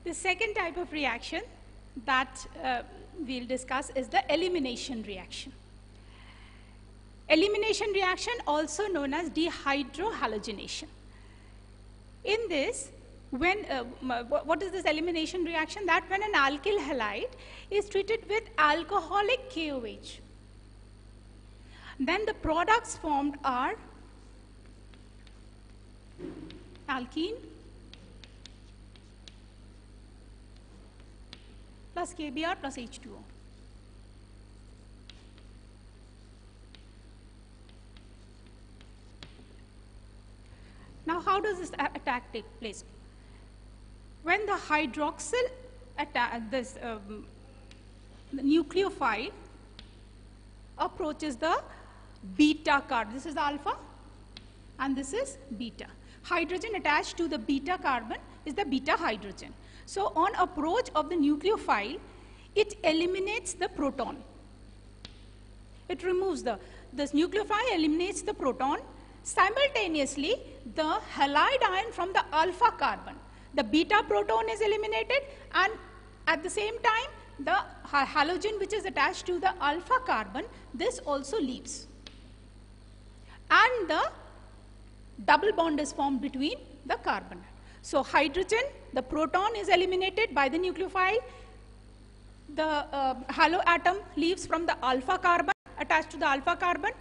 The second type of reaction that we'll discuss is the elimination reaction. Elimination reaction, also known as dehydrohalogenation. In this, when what is this elimination reaction? That when an alkyl halide is treated with alcoholic KOH, then the products formed are alkene plus KBr plus H2O. Now, how does this attack take place? When the hydroxyl attack, the nucleophile approaches the beta carbon, this is alpha and this is beta. Hydrogen attached to the beta carbon is the beta hydrogen. So, on approach of the nucleophile, it eliminates the proton. It removes this nucleophile eliminates the proton. Simultaneously, the halide ion from the alpha carbon, the beta proton is eliminated, and at the same time, the halogen which is attached to the alpha carbon, this also leaves. And the double bond is formed between the carbon. So, hydrogen, the proton is eliminated by the nucleophile. The halo atom leaves from the alpha carbon, attached to the alpha carbon,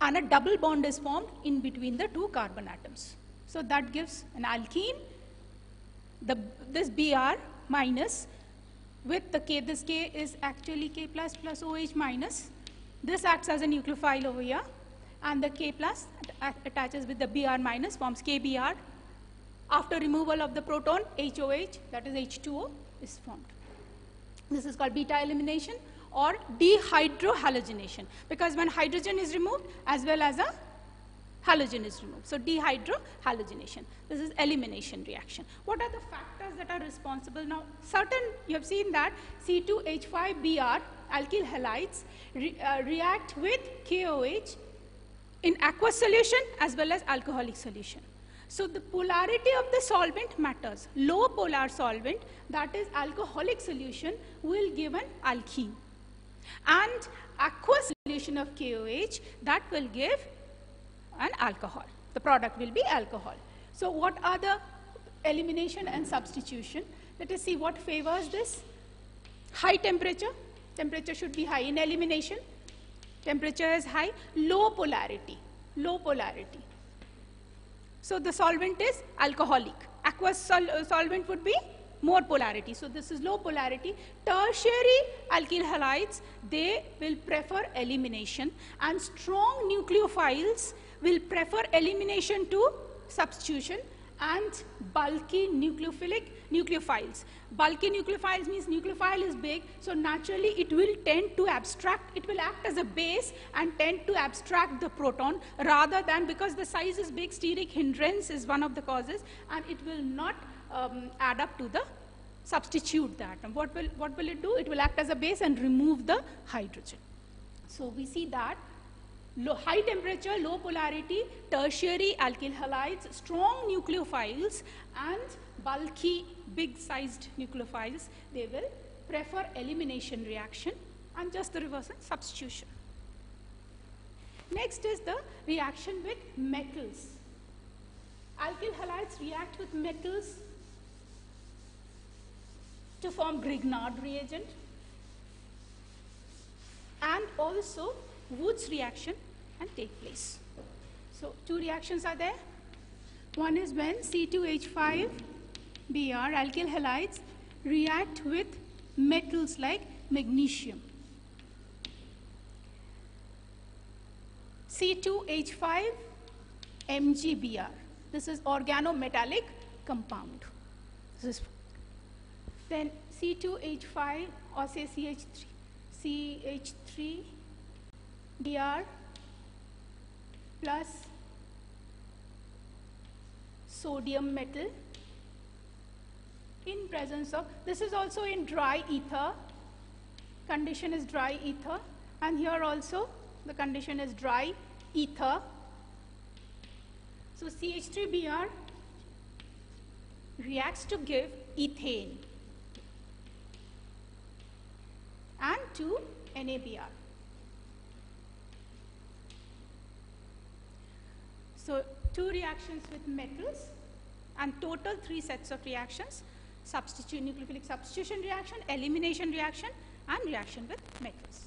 and a double bond is formed in between the two carbon atoms. So, that gives an alkene. This Br minus with the K, this K is actually K plus plus OH minus. This acts as a nucleophile over here, and the K plus attaches with the Br minus, forms KBr. After removal of the proton, HOH, that is H2O, is formed. This is called beta elimination or dehydrohalogenation, because when hydrogen is removed as well as a halogen is removed. So, dehydrohalogenation. This is elimination reaction. What are the factors that are responsible? Now, you have seen that C2H5Br alkyl halides react with KOH in aqueous solution as well as alcoholic solution. So, the polarity of the solvent matters. Low polar solvent, that is alcoholic solution, will give an alkene. And aqueous solution of KOH, that will give an alcohol. The product will be alcohol. So, what are the elimination and substitution? Let us see what favors this. High temperature. Temperature should be high in elimination. Temperature is high. Low polarity. Low polarity. So, the solvent is alcoholic. Aqueous solvent would be more polarity. So, this is low polarity. Tertiary alkyl halides, they will prefer elimination, and strong nucleophiles will prefer elimination to substitution, and bulky nucleophiles. Bulky nucleophiles means nucleophile is big, so naturally it will tend to abstract, it will act as a base and tend to abstract the proton, rather than, because the size is big, steric hindrance is one of the causes, and it will not add up to the substitute the atom. What will it do? It will act as a base and remove the hydrogen. So, we see that high temperature, low polarity, tertiary alkyl halides, strong nucleophiles and bulky big sized nucleophiles, they will prefer elimination reaction, and just the reverse is substitution. Next is the reaction with metals. Alkyl halides react with metals to form Grignard reagent, and also Woods reaction and take place. So, two reactions are there. One is when C2H5Br alkyl halides react with metals like magnesium. C2H5MgBr. This is organometallic compound. Then C2H5 or say CH3Br plus sodium metal in presence of, this is also in dry ether, condition is dry ether, and here also the condition is dry ether. So, CH3Br reacts to give ethane. 2 NABR. So 2 reactions with metals and total 3 sets of reactions: nucleophilic substitution reaction, elimination reaction, and reaction with metals.